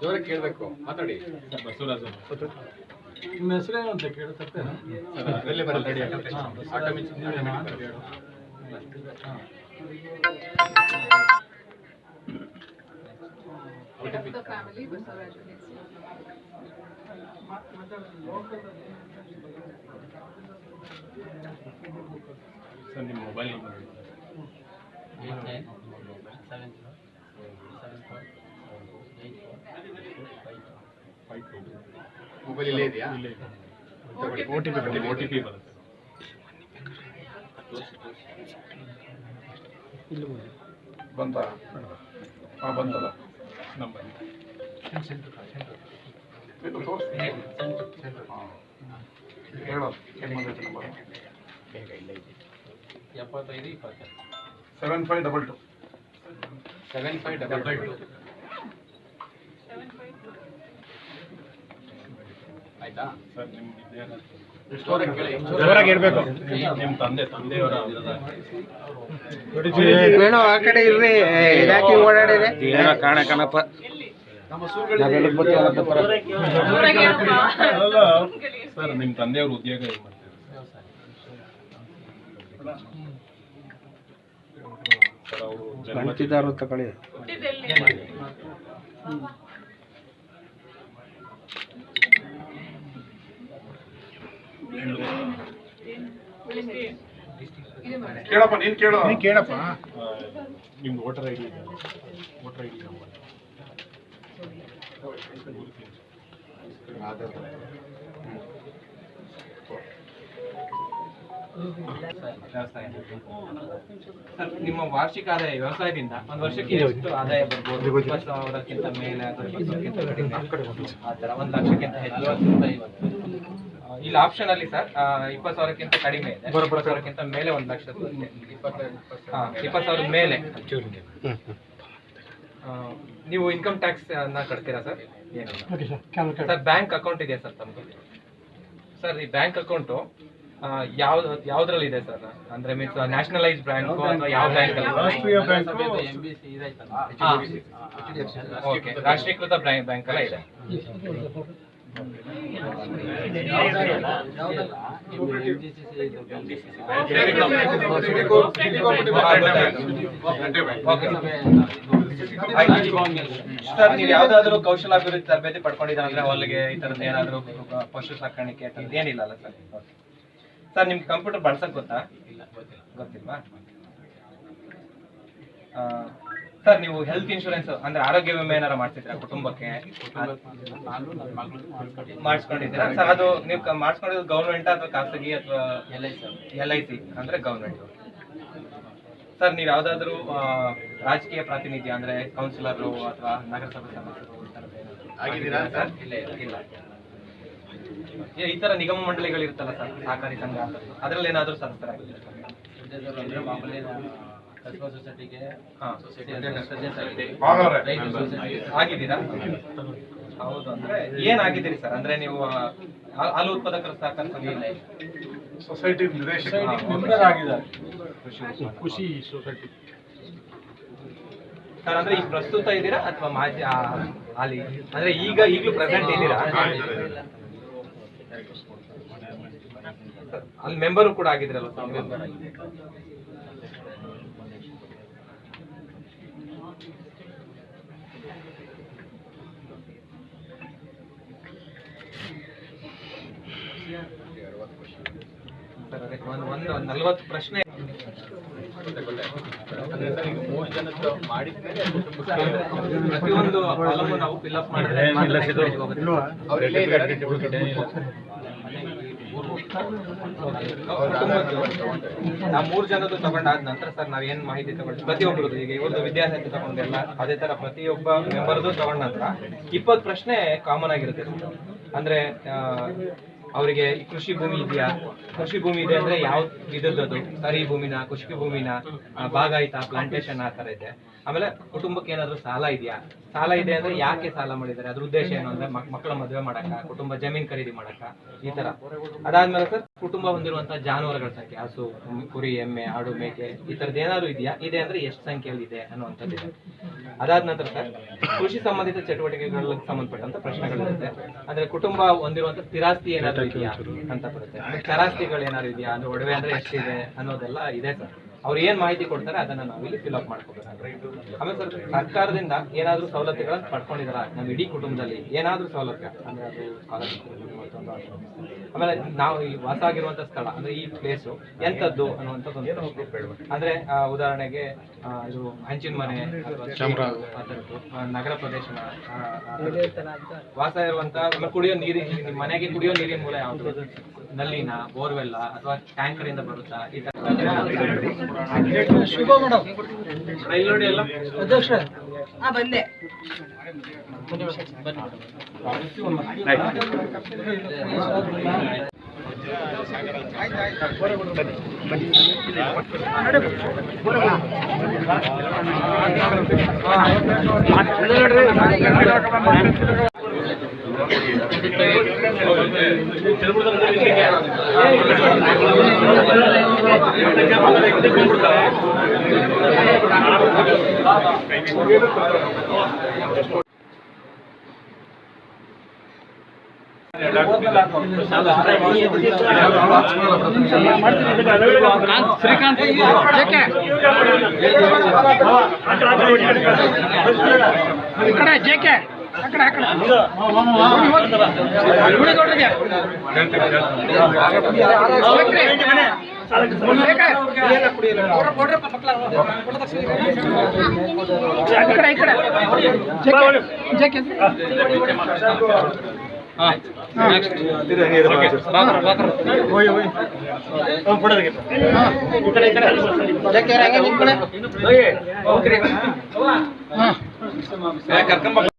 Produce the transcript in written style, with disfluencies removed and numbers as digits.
ಜೋರಾಗಿ ಕೇಳಬೇಕು, ಮಾತಾಡಿ. ಬಸವರಾಜ್ ನಿಮ್ಮ ಹೆಸರೇನು ಅಂತ ಕೇಳುತ್ತೆ. ಅದರಲ್ಲೇ ಬರುತ್ತೆ. ಸರ್ ನಿಮ್ಮ ಮೊಬೈಲ್ ನಂಬರ್ ಮೊಬೈಲ್ ಇಲ್ಲೇ ಇದೆಯಾ? OTP ಬರುತ್ತೆ. ಬಂತ ಬಂತಲ್ಲ ನಂಬರ್ ಹೇಳೋ 7522 7522. ಆಯ್ತಾ? ಸರ್ ನಿಮ್ಮ ಜೋರಾಗಿ ಹೇಳ್ಬೇಕು. ನಿಮ್ಮ ತಂದೆಯವರ ಬೇಡ ಆ ಕಡೆ ಇರ್ರಿ, ಇದಾಕಿ ಓಡಾಡಿದೆ ಕಾಣ ಕಣಪ್ಪ. ಸರ್ ನಿಮ್ಮ ತಂದೆಯವ್ರ ಉದ್ಯೋಗ ಏನು ಮಾಡ್ತಾರೆ? ಸರ್ ಅವರು ಗಣಿತಿದಾರು ತಗೊಳ್ಳಿ. ಕೇಳಪ್ಪ, ನೀನ್ ಕೇಳಪ್ಪ. ನಿಮ್ದು voter I D number. Sir, ನಿಮ್ಮ ವಾರ್ಷಿಕ ಆದಾಯ ವ್ಯವಸಾಯದಿಂದ ಒಂದು ವರ್ಷಕ್ಕೆ ಎಷ್ಟು ಆದಾಯ ಬರ್ಬೋದು? 20,000ಕ್ಕಿಂತ ಮೇಲೆ ಅಥವಾ 20,000ಕ್ಕಿಂತ ಕಡಿಮೆ, ಆ ಥರ 1 ಲಕ್ಷಕ್ಕಿಂತ ಹೆಚ್ಚು ಇಲ್ಲಿ ಆಪ್ಷನ್ ಅಲ್ಲಿ ಸರ್ 20,000ಕ್ಕಿಂತ ಕಡಿಮೆ ಇದೆ, 20,000ಕ್ಕಿಂತ ಮೇಲೆ 1 ಲಕ್ಷ, 20,000 ಮೇಲೆ. ನೀವು ಇನ್ಕಮ್ ಟ್ಯಾಕ್ಸ್ ಅನ್ನ ಕಟ್ತೀರಾ ಸರ್? ಸರ್ ಬ್ಯಾಂಕ್ ಅಕೌಂಟ್ ಇದೆಯಾ ಸರ್ ತಮ್ಮದು? ಸರ್ ಈ ಬ್ಯಾಂಕ್ ಅಕೌಂಟು ಯಾವ್ದ್ರಲ್ಲಿ ಇದೆ ಸರ್? ಅಂದ್ರೆ ಮೀನ್ಸ್ ನ್ಯಾಷನಲೈಸ್ ಬ್ಯಾಂಕ್ ಅಥವಾ ಯಾವ ಬ್ಯಾಂಕ್ ಅಲ್ಲಿ? ಓಕೆ, ರಾಷ್ಟ್ರೀಕೃತ ಬ್ಯಾಂಕ್ ಎಲ್ಲ ಇದೆ. ಸರ್, ನೀವು ಯಾವ್ದಾದ್ರು ಕೌಶಲಾಭಿವೃದ್ಧಿ ತರಬೇತಿ ಪಡ್ಕೊಂಡಿದ್ದೀರಾ ಅಂದ್ರೆ ಹೊಲಿಗೆ ಈ ತರದ್ದು ಏನಾದ್ರು ಪಶು ಸಾಕಾಣಿಕೆ ಏನಿಲ್ಲ ಅಲ್ಲ ಸರ್? ಸರ್ ನಿಮ್ಗೆ ಕಂಪ್ಯೂಟರ್ ಬಳಸಕ್ ಗೊತ್ತಾ? ಗೊತ್ತಿಲ್ವಾ? ಸರ್ ನೀವು ಹೆಲ್ತ್ ಇನ್ಶೂರೆನ್ಸ್ ಅಂದ್ರೆ ಆರೋಗ್ಯ ವಿಮೆ ಏನಾರ ಮಾಡ್ತಿದ್ದೀರಾ ಕುಟುಂಬಕ್ಕೆ? ಮಾಡಿಸ್ಕೊಂಡಿದ್ದೀರಾ ಸರ್? ಅದು ನೀವು ಮಾಡಿಸ್ಕೊಂಡಿದ್ದು ಗೌರ್ಮೆಂಟ್ ಅಥವಾ ಖಾಸಗಿ ಅಥವಾ LIC ಅಂದ್ರೆ ಗೌರ್ಮೆಂಟ್. ಸರ್ ನೀವು ಯಾವ್ದಾದ್ರು ರಾಜಕೀಯ ಪ್ರಾತಿನಿಧ್ಯ ಅಂದ್ರೆ ಕೌನ್ಸಿಲರ್ ಅಥವಾ ನಗರಸಭೆ ಸದಸ್ಯರು ಆಗಿದ್ದೀರಾ ಸರ್? ಇಲ್ಲ. ಈ ತರ ನಿಗಮ ಮಂಡಳಿಗಳು ಇರ್ತಲ್ಲ ಸರ್, ಸಹಕಾರಿ ಸಂಘ, ಅದ್ರಲ್ಲಿ ಏನಾದ್ರು ಸದಸ್ಯರಾಗಿದ್ದೀರಾ? ಆಗಿದ್ದೀರಾ? ಹೌದು. ಅಂದ್ರೆ ಏನಾಗಿದ್ದೀರಿ ಸರ್? ಅಂದ್ರೆ ನೀವು ಹಾಲು ಉತ್ಪಾದಕರ ಸಹಕಾರ ಸಂಘ ಸೊಸೈಟಿ ನಿರ್ದೇಶಕ ಖುಷಿ ಸೊಸೈಟಿ. ಸರ್ ಅಂದ್ರೆ ಈಗ ಪ್ರಸ್ತುತ ಇದ್ದೀರಾ ಅಥವಾ ಮಾಜಿ ಹಾಲಿ ಅಂದ್ರೆ ಈಗಲೂ ಪ್ರೆಸೆಂಟ್ ಇದ್ದೀರಾ? ಅಲ್ಲಿ ಮೆಂಬರು ಕೂಡ ಆಗಿದ್ರಲ್ಲ ಸರ್? ಒಂದು 40 ಪ್ರಶ್ನೆ. ಪ್ರತಿಯೊಂದು ಕಾಲಮು ನಾವು ಫಿಲ್ಅಪ್ ಮಾಡಿದ್ರೆ ನಾವು 3 ಜನದ್ದು ತಗೊಂಡಾದ ನಂತರ ಸರ್ ನಾವೇನ್ ಮಾಹಿತಿ ತಗೊಂಡು ಪ್ರತಿಯೊಬ್ಬರದ್ದು ಈಗ ಇವ್ರದ್ದು ವಿದ್ಯಾರ್ಥಿ ತಗೊಂಡೆಲ್ಲ ಅದೇ ತರ ಪ್ರತಿಯೊಬ್ಬ ಮೆಂಬರ್ದು ತಗೊಂಡ ನಂತರ 20 ಪ್ರಶ್ನೆ ಕಾಮನ್ ಆಗಿರುತ್ತೆ. ಅಂದ್ರೆ ಅವರಿಗೆ ಕೃಷಿ ಭೂಮಿ ಇದೆಯಾ, ಕೃಷಿ ಭೂಮಿ ಇದೆ ಅಂದ್ರೆ ಯಾವ ವಿಧದ್ದು, ಸರಿ ಭೂಮಿನ, ಕೃಷಿ ಭೂಮಿನ, ಭಾಗ ಆಯ್ತಾ, ಪ್ಲಾಂಟೇಶನ್ ಆ ತರ ಇದೆ. ಆಮೇಲೆ ಕುಟುಂಬಕ್ಕೆ ಏನಾದ್ರು ಸಾಲ ಇದೆಯಾ, ಸಾಲ ಇದೆ ಅಂದ್ರೆ ಯಾಕೆ ಸಾಲ ಮಾಡಿದ್ದಾರೆ, ಅದ್ರ ಉದ್ದೇಶ ಏನು ಅಂದ್ರೆ ಮಕ್ಕಳ ಮದುವೆ ಮಾಡಕ, ಕುಟುಂಬ ಜಮೀನ್ ಖರೀದಿ ಮಾಡಕ, ಈ ತರ. ಅದಾದ್ಮೇಲೆ ಸರ್ ಕುಟುಂಬ ಹೊಂದಿರುವಂತಹ ಜಾನುವಾರುಗಳ ಸಂಖ್ಯೆ, ಹಸು, ಕುರಿ, ಎಮ್ಮೆ, ಆಡು, ಮೇಕೆ ಈ ತರದ್ದು ಏನಾದ್ರು ಇದೆಯಾ, ಇದೆ ಅಂದ್ರೆ ಎಷ್ಟು ಸಂಖ್ಯೆಯಲ್ಲಿ ಇದೆ ಅನ್ನುವಂಥದ್ದಿದೆ. ಅದಾದ ನಂತರ ಸರ್ ಕೃಷಿ ಸಂಬಂಧಿತ ಚಟುವಟಿಕೆಗಳಿಗೆ ಸಂಬಂಧಪಟ್ಟಂತ ಪ್ರಶ್ನೆಗಳಿರುತ್ತೆ. ಅಂದ್ರೆ ಕುಟುಂಬ ಹೊಂದಿರುವಂತ ಸ್ಥಿರಾಸ್ತಿ ಏನಾದ್ರು ಇದೆಯಾ ಅಂತ ಬರುತ್ತೆ. ಅಂದ್ರೆ ಚರಾಸ್ತಿಗಳು ಏನಾದ್ರು ಇದೆಯಾ, ಅಂದ್ರೆ ಒಡವೆ ಅಂದ್ರೆ ಎಷ್ಟಿದೆ ಅನ್ನೋದೆಲ್ಲ ಇದೆ ಸರ್. ಅವ್ರು ಏನ್ ಮಾಹಿತಿ ಕೊಡ್ತಾರೆ ಅದನ್ನ ನಾವು ಇಲ್ಲಿ ಫಿಲ್ ಅಪ್ ಮಾಡ್ಕೋಬೇಕಾಗುತ್ತೆ. ಆಮೇಲೆ ಸರ್ ಸರ್ಕಾರದಿಂದ ಏನಾದ್ರು ಸವಲತ್ತುಗಳನ್ನ ಪಡ್ಕೊಂಡಿದಾರ ನಮ್ಮ ಇಡೀ ಕುಟುಂಬದಲ್ಲಿ, ಏನಾದ್ರೂ ಸೌಲಭ್ಯ ಅಂದ್ರೆ ಅದು ಸ್ಕಾಲರ್ಶಿಪ್ ಮತ್ತೊಂದು ಆಮೇಲೆ ನಾವು ಈ ವಾಸ ಆಗಿರುವಂತ ಸ್ಥಳ ಅಂದ್ರೆ ಈ ಪ್ಲೇಸು ಎಂತದ್ದು ಅನ್ನುವಂಥದ್ದು ಅಂದ್ರೆ ಉದಾಹರಣೆಗೆ ಇದು ಹಂಚಿನ ಮನೆ ಅಥವಾ ಅದರದ್ದು ನಗರ ಪ್ರದೇಶ ವಾಸ ಇರುವಂತ ಕುಡಿಯೋ ನೀರಿನ ಮನೆಗೆ ಕುಡಿಯೋ ನೀರಿನ ಮೂಲ ಯಾವುದು, ನಲ್ಲಿನ, ಬೋರ್ವೆಲ್ಲ ಅಥವಾ ಟ್ಯಾಂಕರ್ ಇಂದ ಬರುತ್ತಾ, ಈ ತರ ನೋಡಿ ಎಲ್ಲ ಅಧ್ಯಕ್ಷ ಬಂದೆ ಶ್ರೀಕಾಂತ್